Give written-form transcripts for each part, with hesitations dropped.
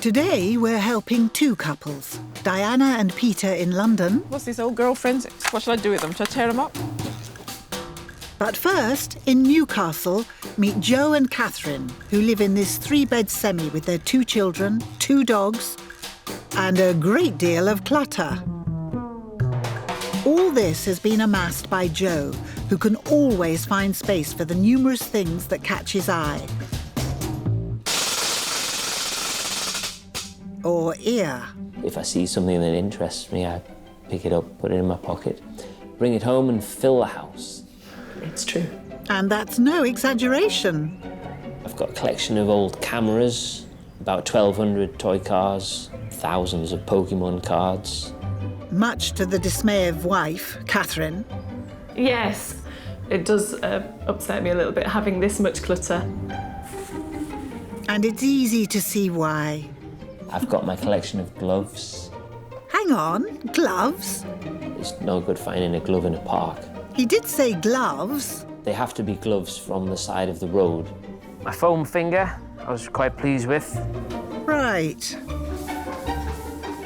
Today, we're helping two couples, Diana and Peter in London. What's these old girlfriends? What shall I do with them? Shall I tear them up? But first, in Newcastle, meet Joe and Catherine, who live in this 3-bed semi with their 2 children, 2 dogs, and a great deal of clutter. All this has been amassed by Joe, who can always find space for the numerous things that catch his eye. Or ear. If I see something that interests me, I pick it up, put it in my pocket, bring it home and fill the house. It's true. And that's no exaggeration. I've got a collection of old cameras, about 1,200 toy cars, thousands of Pokemon cards. Much to the dismay of wife, Catherine. Yes, it does upset me a little bit having this much clutter. And it's easy to see why. I've got my collection of gloves. Hang on, gloves? It's no good finding a glove in a park. He did say gloves. They have to be gloves from the side of the road. My foam finger, I was quite pleased with. Right.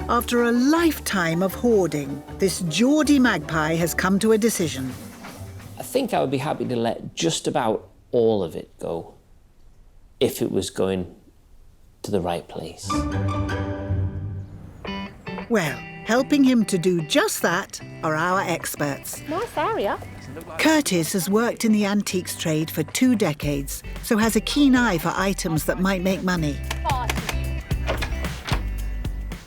After a lifetime of hoarding, this Geordie magpie has come to a decision. I think I would be happy to let just about all of it go, if it was going to the right place. Well, helping him to do just that are our experts. Nice area. Curtis has worked in the antiques trade for 2 decades, so has a keen eye for items that might make money.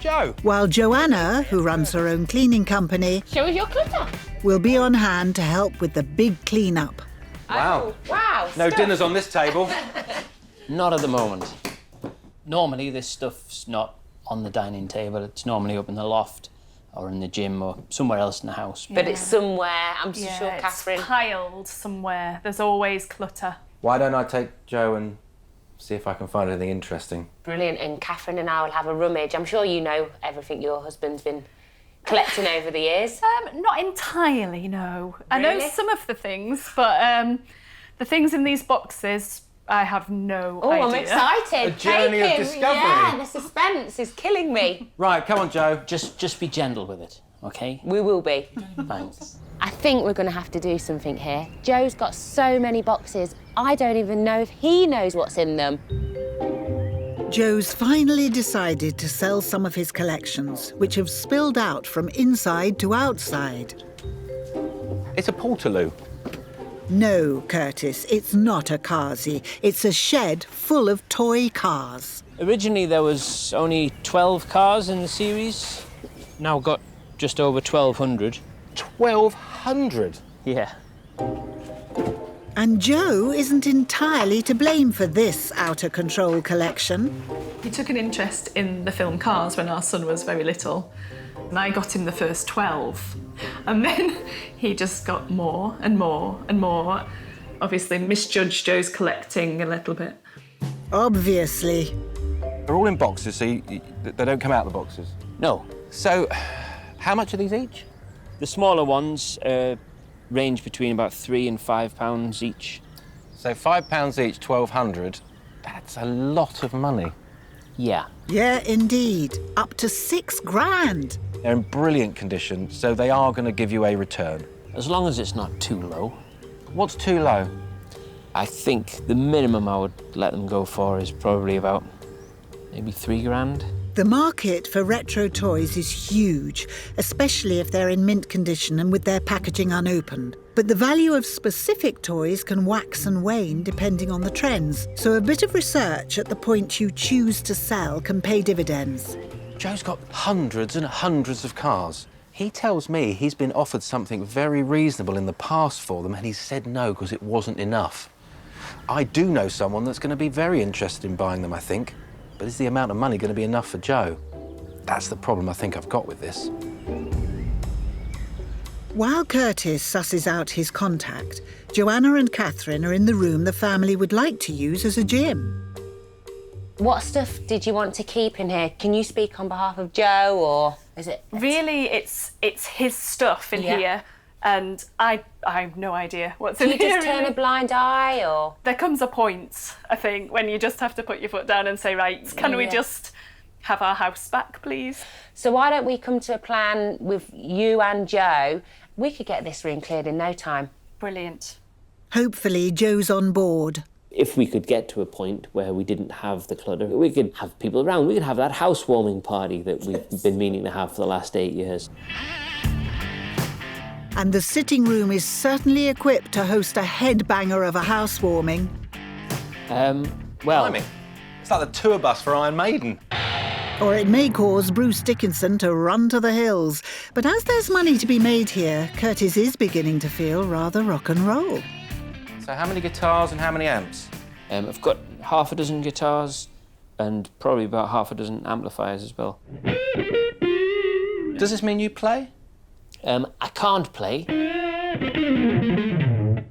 Joe! While Joanna, who runs her own cleaning company, Show us your clutter. will be on hand to help with the big clean-up. Wow. Wow. No dinners on this table. Not at the moment. Normally this stuff's not on the dining table, it's normally up in the loft or in the gym or somewhere else in the house. But it's somewhere, I'm sure, It's Catherine. piled somewhere. There's always clutter. Why don't I take Joe and see if I can find anything interesting? Brilliant, and Catherine and I will have a rummage. I'm sure you know everything your husband's been collecting over the years. Not entirely, no. I know Really? some of the things, but the things in these boxes, I have no Oh, idea. I'm excited. A journey of Take him. discovery. Yeah, the suspense is killing me. Right, come on, Joe. Just be gentle with it, OK? We will be. Thanks. I think we're going to have to do something here. Joe's got so many boxes, I don't even know if he knows what's in them. Joe's finally decided to sell some of his collections, which have spilled out from inside to outside. It's a portaloo. No, Curtis, it's not a carsy. It's a shed full of toy cars. Originally there was only 12 cars in the series. Now got just over 1,200. 1,200? Yeah. And Joe isn't entirely to blame for this out-of-control collection. He took an interest in the film Cars when our son was very little, and I got him the first 12. And then he just got more and more and more. Obviously misjudged Joe's collecting a little bit. Obviously. They're all in boxes, so they don't come out of the boxes. No. So, how much are these each? The smaller ones range between about £3 and £5 each. So £5 each, 1,200. That's a lot of money. Yeah. Yeah, indeed. Up to £6,000. They're in brilliant condition, so they are going to give you a return. As long as it's not too low. What's too low? I think the minimum I would let them go for is probably about maybe £3,000. The market for retro toys is huge, especially if they're in mint condition and with their packaging unopened. But the value of specific toys can wax and wane depending on the trends, so a bit of research at the point you choose to sell can pay dividends. Joe's got hundreds and hundreds of cars. He tells me he's been offered something very reasonable in the past for them and he's said no because it wasn't enough. I do know someone that's going to be very interested in buying them, I think. But is the amount of money going to be enough for Joe? That's the problem I think I've got with this. While Curtis susses out his contact, Joanna and Catherine are in the room the family would like to use as a gym. What stuff did you want to keep in here? Can you speak on behalf of Joe, or is it... Really, it's his stuff in Yeah. here, and I have no idea what's Do in you here. just turn really. a blind eye, or...? There comes a point, I think, when you just have to put your foot down and say, right, can we Yeah. just have our house back, please. So why don't we come to a plan with you and Joe? We could get this room cleared in no time. Brilliant. Hopefully, Joe's on board. If we could get to a point where we didn't have the clutter, we could have people around. We could have that housewarming party that we've been meaning to have for the last 8 years. And the sitting room is certainly equipped to host a headbanger of a housewarming. Well, Blimey. It's like the tour bus for Iron Maiden. Or it may cause Bruce Dickinson to run to the hills. But as there's money to be made here, Curtis is beginning to feel rather rock and roll. So how many guitars and how many amps? I've got half a dozen guitars and probably about half a dozen amplifiers as well. Does this mean you play? I can't play.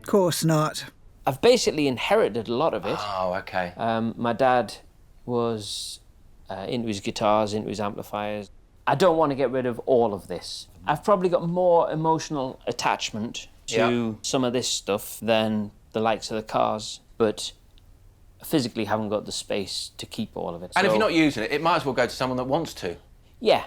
Course not. I've basically inherited a lot of it. Oh, OK. My dad was into his guitars, into his amplifiers. I don't want to get rid of all of this. I've probably got more emotional attachment to some of this stuff than the likes of the cars, but I physically haven't got the space to keep all of it. And if you're not using it, it might as well go to someone that wants to. Yeah.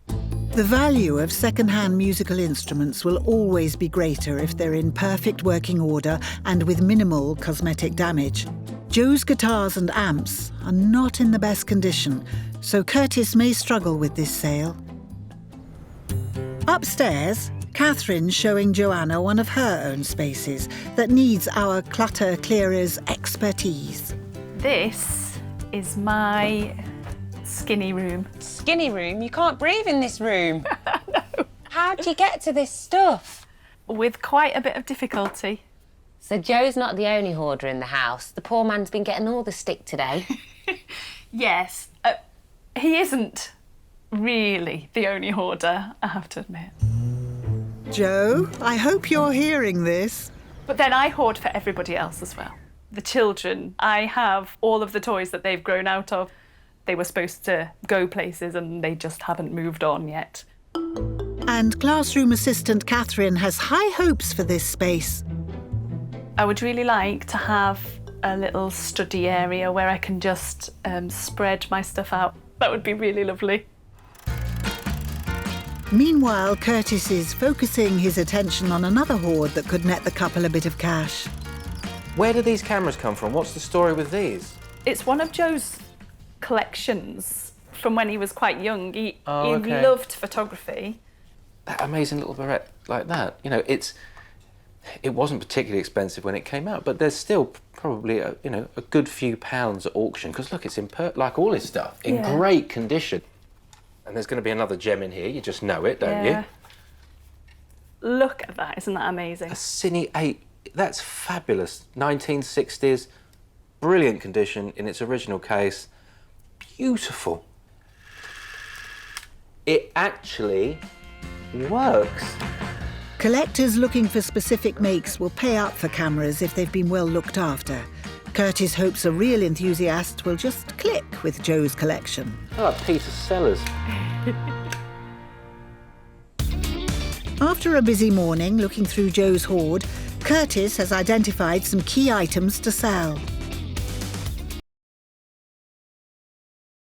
The value of second-hand musical instruments will always be greater if they're in perfect working order and with minimal cosmetic damage. Joe's guitars and amps are not in the best condition, so Curtis may struggle with this sale. Upstairs, Catherine's showing Joanna one of her own spaces that needs our clutter clearer's expertise. This is my skinny room. Skinny room? You can't breathe in this room. No. How do you get to this stuff? With quite a bit of difficulty. So Joe's not the only hoarder in the house. The poor man's been getting all the stick today. Yes, he isn't really the only hoarder, I have to admit. Joe, I hope you're hearing this. But then I hoard for everybody else as well. The children, I have all of the toys that they've grown out of. They were supposed to go places and they just haven't moved on yet. And classroom assistant Catherine has high hopes for this space. I would really like to have a little study area where I can just spread my stuff out. That would be really lovely. Meanwhile, Curtis is focusing his attention on another hoard that could net the couple a bit of cash. Where do these cameras come from? What's the story with these? It's one of Joe's collections from when he was quite young. He okay. loved photography. That amazing little barrette like that. You know, it wasn't particularly expensive when it came out, but there's still probably a good few pounds at auction because look, it's like all his stuff in great condition. And there's going to be another gem in here. You just know it, don't you? Look at that! Isn't that amazing? A Cine 8. That's fabulous. 1960s, brilliant condition in its original case. Beautiful. It actually works. Collectors looking for specific makes will pay up for cameras if they've been well looked after. Curtis hopes a real enthusiast will just click with Joe's collection. Oh, Peter Sellers. After a busy morning looking through Joe's hoard, Curtis has identified some key items to sell.